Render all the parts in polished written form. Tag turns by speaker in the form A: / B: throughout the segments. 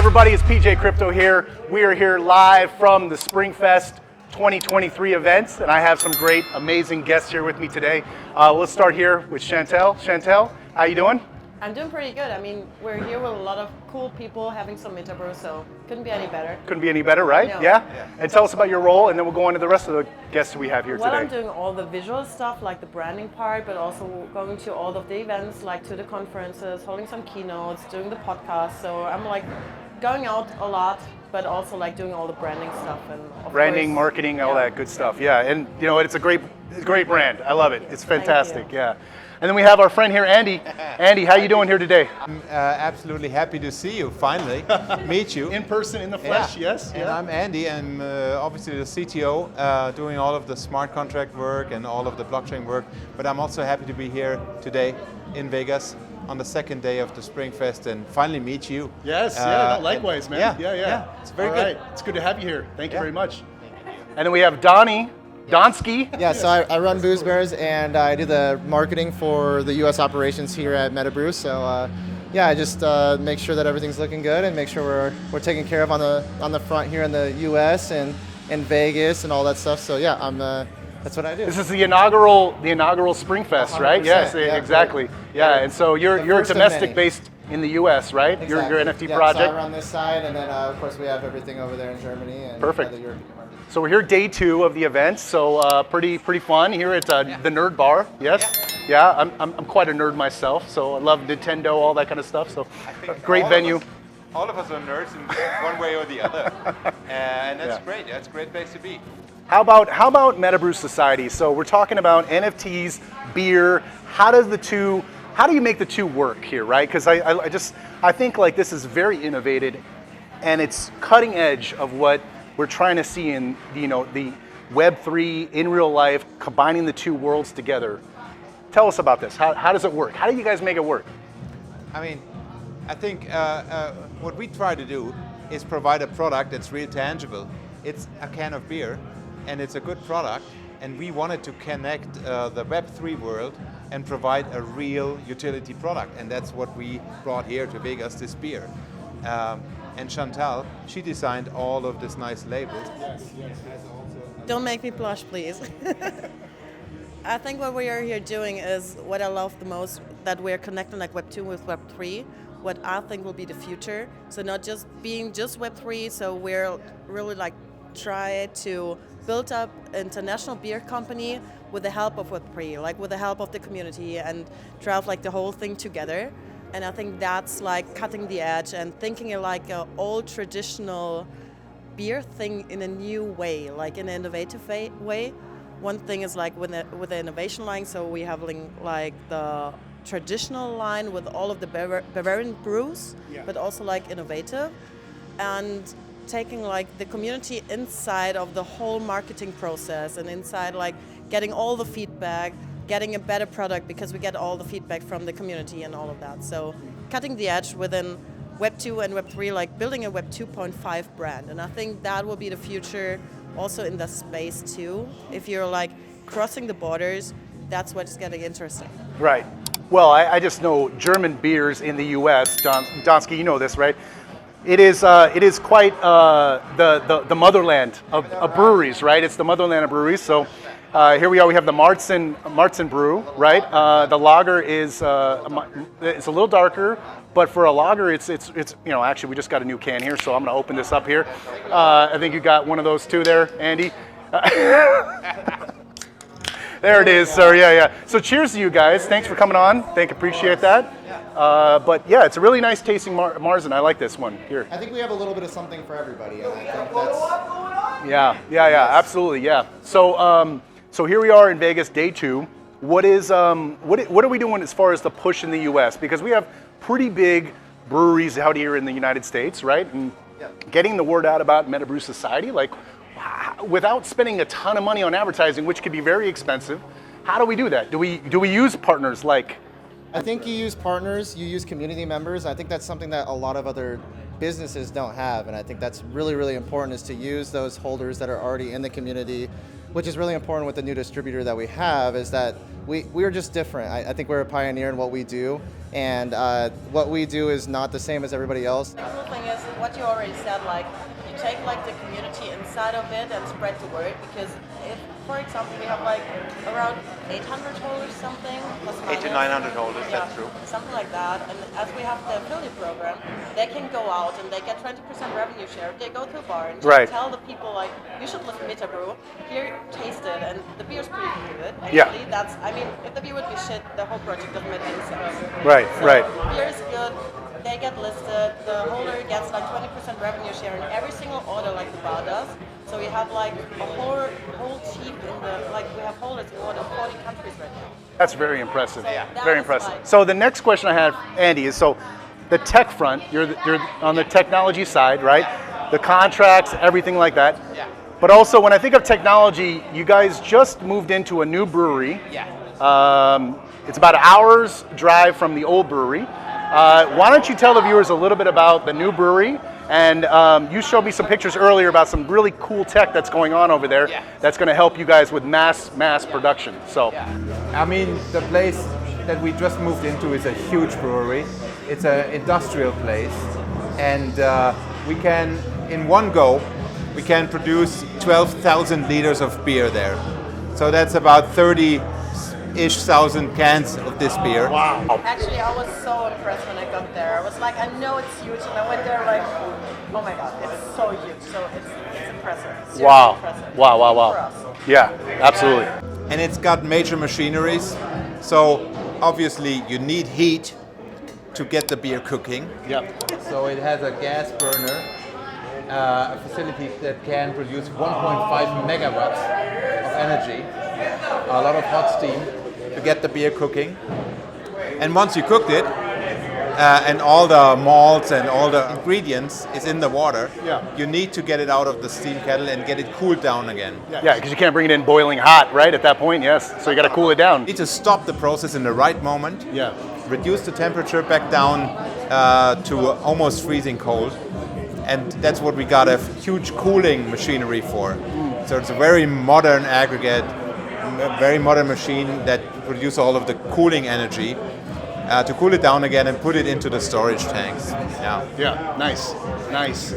A: everybody, it's PJ Crypto here. We are here live from the SpringFest 2023 events, and I have some great, amazing guests here with me today. Let's start here with Chantalle. Chantalle, how you doing?
B: I'm doing pretty good. I mean, we're here with a lot of cool people having some Metabrew, so couldn't be any better.
A: Couldn't be any better, right?
B: No.
A: Yeah? And tell us about your role, and then we'll go on to the rest of the guests we have here
B: Well,
A: today.
B: I'm doing all the visual stuff, like the branding part, but also going to all of the events, like to the conferences, holding some keynotes, doing the podcast. So I'm like going out a lot, but also like doing all the branding stuff and
A: Branding, marketing, all that good stuff. Yeah, and you know, it's a great brand. I love it. It's fantastic. Yeah. And then we have our friend here, Andy. Andy, how you doing here today?
C: I'm absolutely happy to see you finally, meet you.
A: In person, in the flesh, yes.
C: And I'm Andy. I'm obviously the CTO, doing all of the smart contract work and all of the blockchain work, but I'm also happy to be here today in Vegas on the second day of the SpringFest and finally meet you.
A: Yes, likewise, man. Yeah.
C: It's very good.
A: It's good to have you here. Thank you very much. And then we have Donskiii.
D: Yeah, so I run Booze Bears and I do the marketing for the U.S. operations here at Metabrew. So I just make sure that everything's looking good and make sure we're taken care of on the front here in the U.S. and in Vegas and all that stuff. So yeah, that's what I do.
A: This is the inaugural SpringFest, right? Yes, exactly. Yeah, and so you're domestic based in the U.S., right?
D: Exactly.
A: Your NFT project.
D: So I run this side, and then of course we have everything over there in Germany and
A: Perfect.
D: the European market.
A: So we're here day 2 of the event, so pretty fun here at the Nerd Bar. Yes, yeah. I'm quite a nerd myself, so I love Nintendo, all that kind of stuff. So great venue.
C: All of us are nerds in one way or the other, and that's great. That's a great place to be.
A: How about Metabrew Society? So we're talking about NFTs, beer. How do you make the two work here, right? Because I think like this is very innovative, and it's cutting edge of what we're trying to see in the Web3 in real life, combining the two worlds together. Tell us about this. How does it work? How do you guys make it work?
C: I mean, I think what we try to do is provide a product that's real tangible. It's a can of beer, and it's a good product, and we wanted to connect the Web3 world and provide a real utility product, and that's what we brought here to Vegas, this beer. And Chantalle, she designed all of this nice labels. Yes.
B: Don't make me blush, please. I think what we are here doing is what I love the most, that we're connecting like Web 2 with Web 3, what I think will be the future. So not just being just Web 3, so we're really like try to build up an international beer company with the help of Web3, like with the help of the community, and drive like the whole thing together. And I think that's like cutting the edge and thinking like an old traditional beer thing in a new way, like in an innovative way. One thing is like with the innovation line, so we have like the traditional line with all of the Bavarian brews, but also like innovative, and taking like the community inside of the whole marketing process and inside like getting all the feedback, getting a better product because we get all the feedback from the community and all of that. So cutting the edge within Web 2 and Web 3, like building a Web 2.5 brand. And I think that will be the future also in the space too. If you're like crossing the borders, that's what's getting interesting.
A: Right. Well, I just know German beers in the U.S., Donskiii, you know this, right? It is quite the motherland of breweries, right? It's the motherland of breweries. So here we are. We have the Marzen brew, right? The lager is it's a little darker, but for a lager, it's actually we just got a new can here, so I'm going to open this up here. I think you got one of those too there, Andy. There it is, sir. Yeah. So cheers to you guys. Thanks for coming on. Appreciate that. But yeah, it's a really nice tasting Marzen. I like this one here.
D: I think we have a little bit of something for everybody, and I think that's...
A: Yeah, absolutely, yeah. So here we are in Vegas, day 2. What are we doing as far as the push in the U.S.? Because we have pretty big breweries out here in the United States, right? And getting the word out about Metabrew Society, like without spending a ton of money on advertising, which could be very expensive. How do we do that? Do we use partners like?
D: I think you use partners, you use community members. I think that's something that a lot of other businesses don't have, and I think that's really, really important, is to use those holders that are already in the community, which is really important with the new distributor that we have, is that we're just different. I think we're a pioneer in what we do, and what we do is not the same as everybody else.
B: The cool thing is what you already said, like you take like the community inside of it and spread the word, because if, for example, we have like around 800 holders something, plus
C: 800 to 900 holders,
B: yeah,
C: that's true.
B: something like that. And as we have the affiliate program, they can go out and they get 20% revenue share. They go to a bar and
A: Right.
B: tell the people like, you should listen to Metabrew, here, taste it, and the beer's pretty good.
A: Yeah.
B: Actually, that's, I mean, if the beer would be shit, the whole project doesn't make any sense.
A: Right,
B: So,
A: right.
B: beer is good. They get listed, the holder gets like 20% revenue share in every single order like the bar does. So we have like a whole team in the, like we have holders in more than 40 countries right now.
A: That's very impressive.
B: So that
A: Very
B: was
A: impressive.
B: like-
A: So the next question I have, Andy, is so the tech front, you're on the technology side, right? The contracts, everything like that.
C: Yeah.
A: But also when I think of technology, you guys just moved into a new brewery.
C: Yeah.
A: It's about an hour's drive from the old brewery. Why don't you tell the viewers a little bit about the new brewery? And you showed me some pictures earlier about some really cool tech that's going on over there.
C: Yeah.
A: That's going to help you guys with mass production. So,
C: I mean, the place that we just moved into is a huge brewery. It's an industrial place, and we can, in one go, we can produce 12,000 liters of beer there. So that's about 30-ish thousand cans of this beer.
A: wow.
B: Actually, I was so impressed when I got there. I was like, I know it's huge, and I went there like, oh my god, it's so huge. So it's impressive. Seriously
A: Wow.
B: impressive.
A: Wow, wow,
B: For
A: wow.
B: us.
A: Yeah, absolutely.
C: And it's got major machineries, so obviously you need heat to get the beer cooking.
A: Yep.
C: So it has a gas burner, a facility that can produce 1.5 megawatts of energy, a lot of hot steam to get the beer cooking. And once you cooked it, and all the malts and all the ingredients is in the water,
A: Yeah.
C: you need to get it out of the steam kettle and get it cooled down again.
A: Yeah, because you can't bring it in boiling hot, right? At that point, yes. So you got to cool it down.
C: You need to stop the process in the right moment.
A: Yeah.
C: Reduce the temperature back down to almost freezing cold, and that's what we got a huge cooling machinery for. So it's a very modern aggregate, a very modern machine that produces all of the cooling energy to cool it down again and put it into the storage tanks. Yeah.
A: Yeah, nice, nice.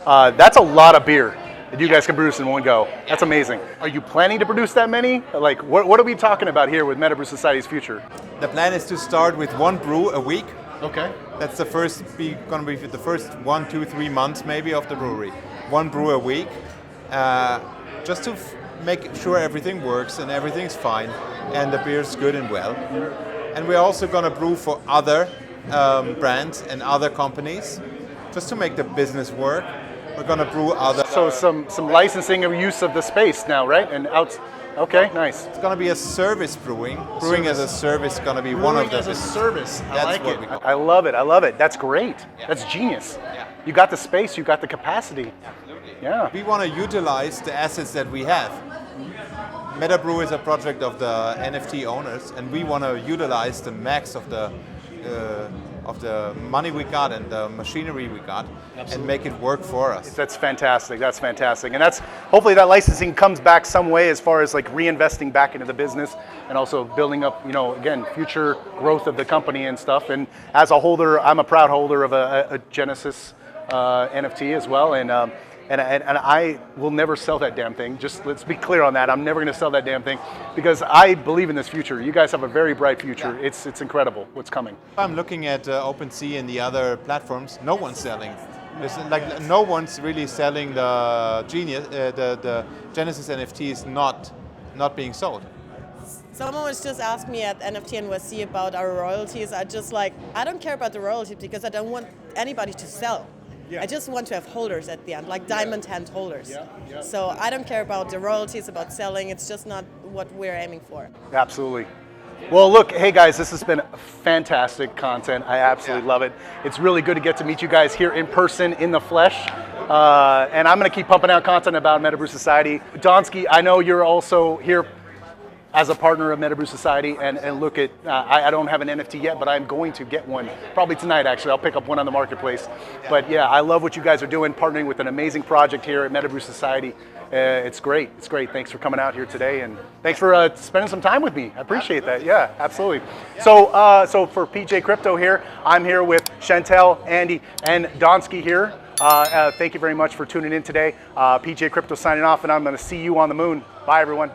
A: That's a lot of beer that you guys can produce in one go. That's amazing. Are you planning to produce that many? Like, what are we talking about here with Metabrew Society's future?
C: The plan is to start with one brew a week.
A: Okay.
C: That's going to be the first 1, 2, 3 months maybe of the brewery. One brew a week, just to make sure everything works and everything's fine and the beer's good and well. And we're also going to brew for other brands and other companies, just to make the business work. We're going to brew other.
A: So some licensing of use of the space now, right? And out. Okay, nice.
C: It's going to be a service brewing. Brewing as a service is going to be one of the.
A: as a service. I
C: That's
A: like
C: what
A: it.
C: we call it.
A: I love it. I love it. That's great.
C: Yeah.
A: That's genius.
C: Yeah.
A: You got the space. You got the capacity.
C: Absolutely.
A: Yeah.
C: We want to utilize the assets that we have. Metabrew is a project of the NFT owners, and we want to utilize the max of the money we got and the machinery we got, and make it work for us.
A: That's fantastic. That's fantastic. And that's hopefully that licensing comes back some way as far as like reinvesting back into the business and also building up, again, future growth of the company and stuff. And as a holder, I'm a proud holder of a Genesis NFT as well. And I will never sell that damn thing. Just let's be clear on that. I'm never going to sell that damn thing because I believe in this future. You guys have a very bright future.
C: Yeah.
A: It's incredible what's coming.
C: I'm looking at OpenSea and the other platforms. No one's selling. No one's really selling the the Genesis NFTs not being sold.
B: Someone was just asking me at NFT NYC about our royalties. I don't care about the royalties because I don't want anybody to sell.
A: Yeah.
B: I just want to have holders at the end, like diamond hand holders.
A: Yeah, yeah.
B: So I don't care about the royalties, about selling. It's just not what we're aiming for.
A: Absolutely. Well, look, hey guys, this has been fantastic content. I absolutely love it. It's really good to get to meet you guys here in person, in the flesh. And I'm going to keep pumping out content about Metabrew Society. Donskiii, I know you're also here as a partner of Metabrew Society and look at, I don't have an NFT yet, but I'm going to get one probably tonight actually. I'll pick up one on the marketplace. But yeah, I love what you guys are doing, partnering with an amazing project here at Metabrew Society. It's great. It's great. Thanks for coming out here today, and thanks for spending some time with me. I appreciate that. Yeah, absolutely. So, so for PJ Crypto here, I'm here with Chantalle, Andy, and Donskiii here. Thank you very much for tuning in today. PJ Crypto signing off, and I'm going to see you on the moon. Bye, everyone.